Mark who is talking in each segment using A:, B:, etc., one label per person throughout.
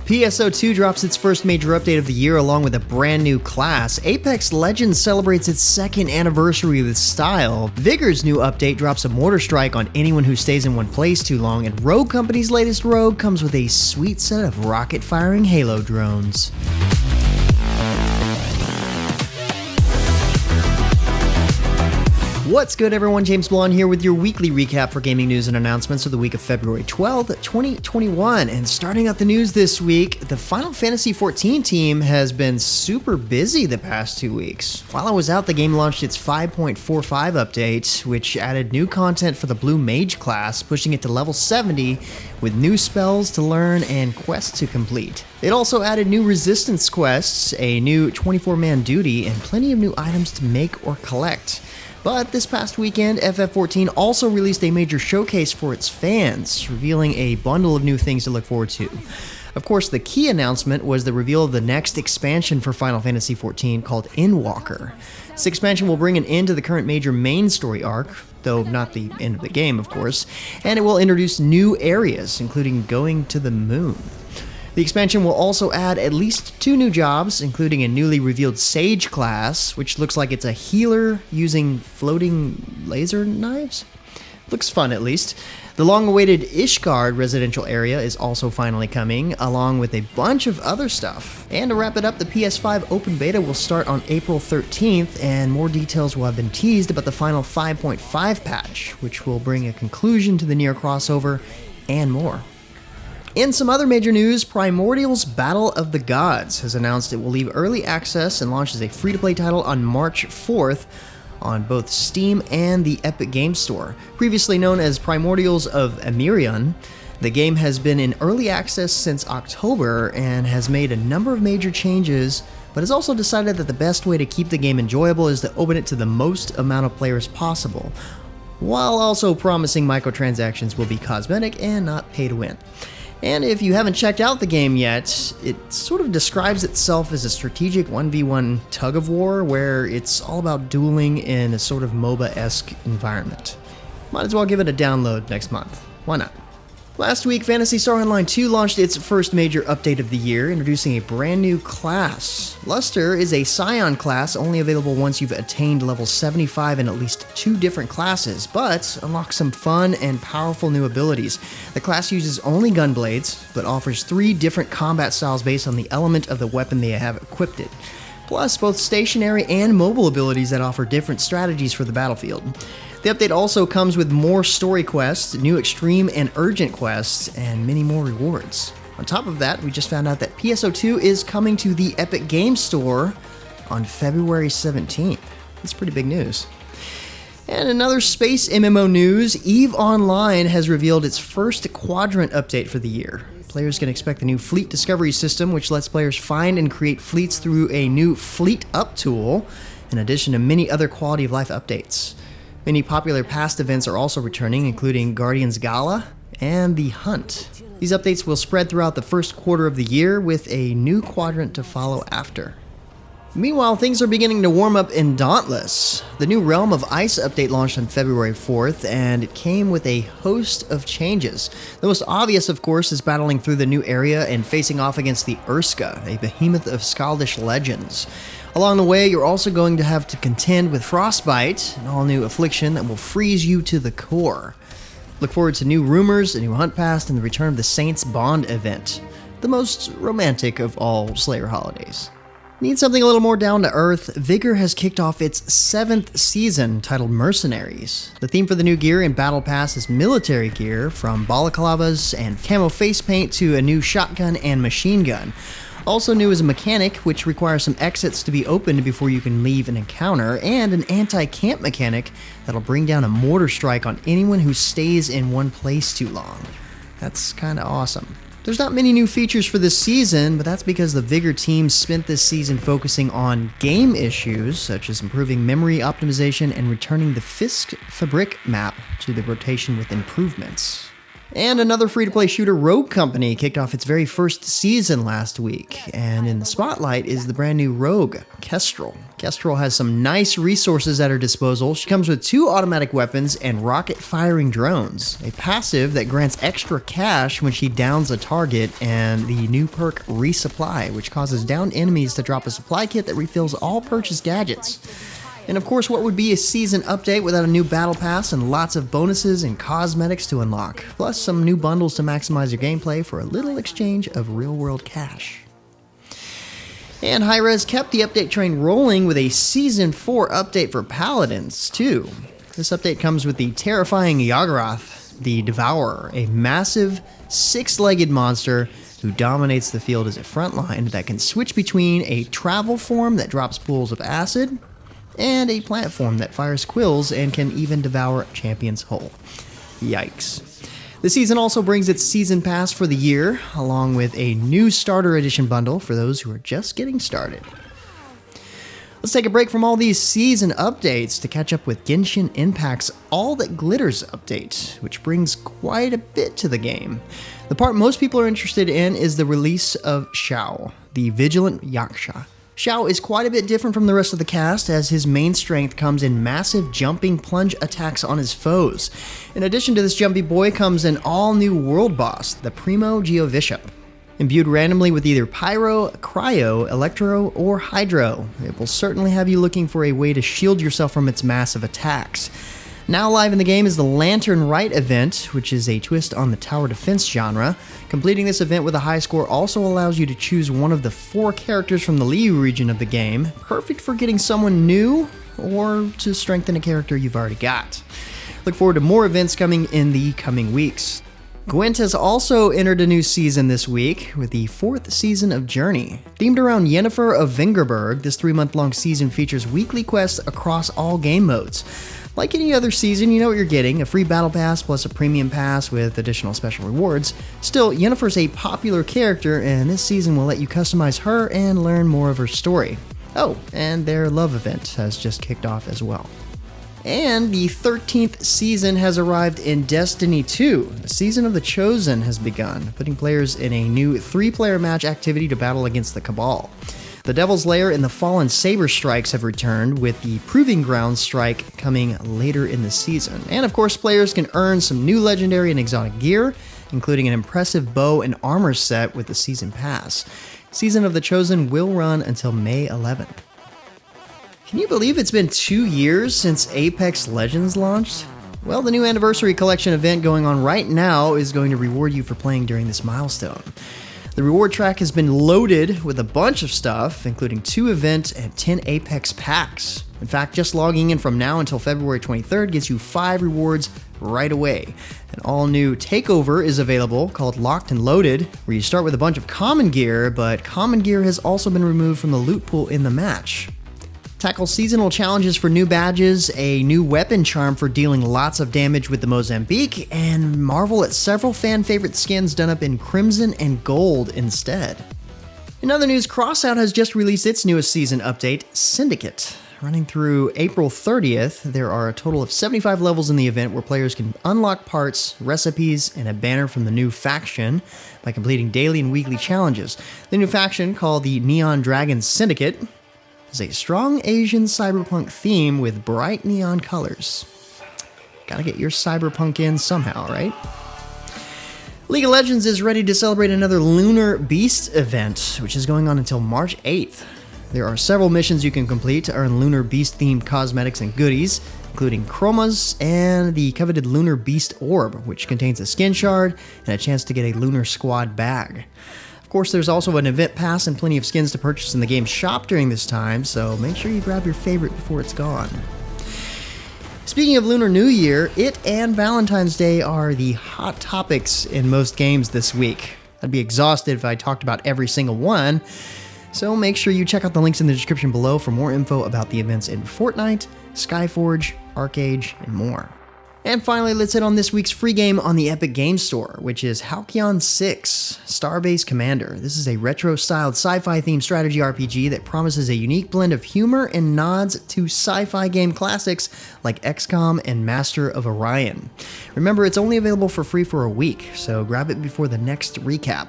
A: PSO2 drops its first major update of the year along with a brand new class. Apex Legends celebrates its second anniversary with style. Vigor's new update drops a mortar strike on anyone who stays in one place too long, and Rogue Company's latest Rogue comes with a sweet set of rocket-firing Halo drones. What's good, everyone? James Blonde here with your weekly recap for gaming news and announcements of the week of February 12th, 2021. And starting out the news this week, the Final Fantasy XIV team has been super busy the past 2 weeks. While I was out, the game launched its 5.45 update, which added new content for the Blue Mage class, pushing it to level 70 with new spells to learn and quests to complete. It also added new resistance quests, a new 24-man duty, and plenty of new items to make or collect. But this past weekend, FF14 also released a major showcase for its fans, revealing a bundle of new things to look forward to. Of course, the key announcement was the reveal of the next expansion for Final Fantasy XIV called Endwalker. This expansion will bring an end to the current major main story arc, though not the end of the game, of course, and it will introduce new areas, including going to the moon. The expansion will also add at least 2 new jobs, including a newly revealed Sage class, which looks like it's a healer using floating laser knives. Looks fun, at least. The long-awaited Ishgard residential area is also finally coming, along with a bunch of other stuff. And to wrap it up, the PS5 open beta will start on April 13th, and more details will have been teased about the final 5.5 patch, which will bring a conclusion to the Nier crossover, and more. In some other major news, Primordials Battle of the Gods has announced it will leave early access and launch as a free-to-play title on March 4th on both Steam and the Epic Games Store. Previously known as Primordials of Emirion, the game has been in early access since October and has made a number of major changes, but has also decided that the best way to keep the game enjoyable is to open it to the most amount of players possible, while also promising microtransactions will be cosmetic and not pay to win. And if you haven't checked out the game yet, it sort of describes itself as a strategic 1v1 tug-of-war where it's all about dueling in a sort of MOBA-esque environment. Might as well give it a download next month. Why not? Last week, Phantasy Star Online 2 launched its first major update of the year, introducing a brand new class. Luster is a Scion class only available once you've attained level 75 in at least 2 different classes, but unlocks some fun and powerful new abilities. The class uses only gunblades, but offers 3 different combat styles based on the element of the weapon they have equipped it, plus both stationary and mobile abilities that offer different strategies for the battlefield. The update also comes with more story quests, new extreme and urgent quests, and many more rewards. On top of that, we just found out that PSO2 is coming to the Epic Games Store on February 17th. That's pretty big news. And another space MMO news, EVE Online has revealed its first Quadrant update for the year. Players can expect the new fleet discovery system, which lets players find and create fleets through a new Fleet Up tool, in addition to many other quality of life updates. Many popular past events are also returning, including Guardians Gala and The Hunt. These updates will spread throughout the first quarter of the year, with a new quadrant to follow after. Meanwhile, things are beginning to warm up in Dauntless. The new Realm of Ice update launched on February 4th, and it came with a host of changes. The most obvious, of course, is battling through the new area and facing off against the Urska, a behemoth of Skaldish legends. Along the way, you're also going to have to contend with Frostbite, an all-new affliction that will freeze you to the core. Look forward to new rumors, a new hunt pass, and the return of the Saints Bond event, the most romantic of all Slayer holidays. Need something a little more down-to-earth? Vigor has kicked off its 7th season, titled Mercenaries. The theme for the new gear and battle pass is military gear, from balaclavas and camo face paint to a new shotgun and machine gun. Also new is a mechanic, which requires some exits to be opened before you can leave an encounter, and an anti-camp mechanic that'll bring down a mortar strike on anyone who stays in one place too long. That's kinda awesome. There's not many new features for this season, but that's because the Vigor team spent this season focusing on game issues, such as improving memory optimization and returning the Fisk Fabric map to the rotation with improvements. And another free-to-play shooter, Rogue Company, kicked off its very first season last week. And in the spotlight is the brand new Rogue, Kestrel. Kestrel has some nice resources at her disposal. She comes with 2 automatic weapons and rocket-firing drones, a passive that grants extra cash when she downs a target, and the new perk Resupply, which causes downed enemies to drop a supply kit that refills all purchased gadgets. And of course, what would be a season update without a new battle pass and lots of bonuses and cosmetics to unlock, plus some new bundles to maximize your gameplay for a little exchange of real-world cash. And Hi-Rez kept the update train rolling with a Season 4 update for Paladins, too. This update comes with the terrifying Yaggorath, the Devourer, a massive 6-legged monster who dominates the field as a frontline that can switch between a travel form that drops pools of acid and a plant form that fires quills and can even devour champions whole. Yikes. The season also brings its season pass for the year, along with a new starter edition bundle for those who are just getting started. Let's take a break from all these season updates to catch up with Genshin Impact's All That Glitters update, which brings quite a bit to the game. The part most people are interested in is the release of Xiao, the Vigilant Yaksha. Xiao is quite a bit different from the rest of the cast, as his main strength comes in massive jumping plunge attacks on his foes. In addition to this jumpy boy comes an all-new world boss, the Primordials. Imbued randomly with either Pyro, Cryo, Electro, or Hydro, it will certainly have you looking for a way to shield yourself from its massive attacks. Now live in the game is the Lantern Rite event, which is a twist on the tower defense genre. Completing this event with a high score also allows you to choose one of the 4 characters from the Liu region of the game, perfect for getting someone new or to strengthen a character you've already got. Look forward to more events coming in the coming weeks. GWENT has also entered a new season this week with the 4th season of Journey. Themed around Yennefer of Vengerberg, this 3-month-long season features weekly quests across all game modes. Like any other season, you know what you're getting, a free battle pass plus a premium pass with additional special rewards. Still, Yennefer's a popular character, and this season will let you customize her and learn more of her story. Oh, and their love event has just kicked off as well. And the 13th season has arrived in Destiny 2. The Season of the Chosen has begun, putting players in a new 3-player match activity to battle against the Cabal. The Devil's Lair and the Fallen Saber Strikes have returned, with the Proving Ground Strike coming later in the season. And of course, players can earn some new legendary and exotic gear, including an impressive bow and armor set with the Season Pass. Season of the Chosen will run until May 11th. Can you believe it's been 2 years since Apex Legends launched? Well, the new Anniversary Collection event going on right now is going to reward you for playing during this milestone. The reward track has been loaded with a bunch of stuff, including 2 events and 10 Apex packs. In fact, just logging in from now until February 23rd gets you 5 rewards right away. An all-new takeover is available called Locked and Loaded, where you start with a bunch of common gear, but common gear has also been removed from the loot pool in the match. Tackle seasonal challenges for new badges, a new weapon charm for dealing lots of damage with the Mozambique, and marvel at several fan-favorite skins done up in crimson and gold instead. In other news, Crossout has just released its newest season update, Syndicate. Running through April 30th, there are a total of 75 levels in the event where players can unlock parts, recipes, and a banner from the new faction by completing daily and weekly challenges. The new faction, called the Neon Dragon Syndicate, is a strong Asian cyberpunk theme with bright neon colors. Gotta get your cyberpunk in somehow, right? League of Legends is ready to celebrate another Lunar Beast event, which is going on until March 8th. There are several missions you can complete to earn Lunar Beast-themed cosmetics and goodies, including chromas and the coveted Lunar Beast Orb, which contains a skin shard and a chance to get a Lunar Squad bag. Of course, there's also an event pass and plenty of skins to purchase in the game shop during this time, so make sure you grab your favorite before it's gone. Speaking of Lunar New Year, it and Valentine's Day are the hot topics in most games this week. I'd be exhausted if I talked about every single one, so make sure you check out the links in the description below for more info about the events in Fortnite, Skyforge, ArcAge, and more. And finally, let's hit on this week's free game on the Epic Games Store, which is Halcyon 6, Starbase Commander. This is a retro-styled sci-fi themed strategy RPG that promises a unique blend of humor and nods to sci-fi game classics like XCOM and Master of Orion. Remember, it's only available for free for a week, so grab it before the next recap.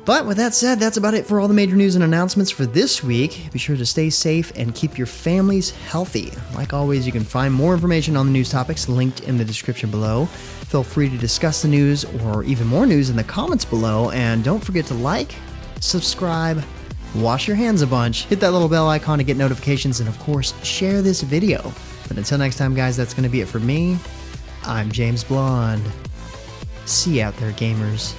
A: But with that said, that's about it for all the major news and announcements for this week. Be sure to stay safe and keep your families healthy. Like always, you can find more information on the news topics linked in the description below. Feel free to discuss the news or even more news in the comments below. And don't forget to like, subscribe, wash your hands a bunch, hit that little bell icon to get notifications, and of course, share this video. But until next time, guys, that's going to be it for me. I'm James Blonde. See you out there, gamers.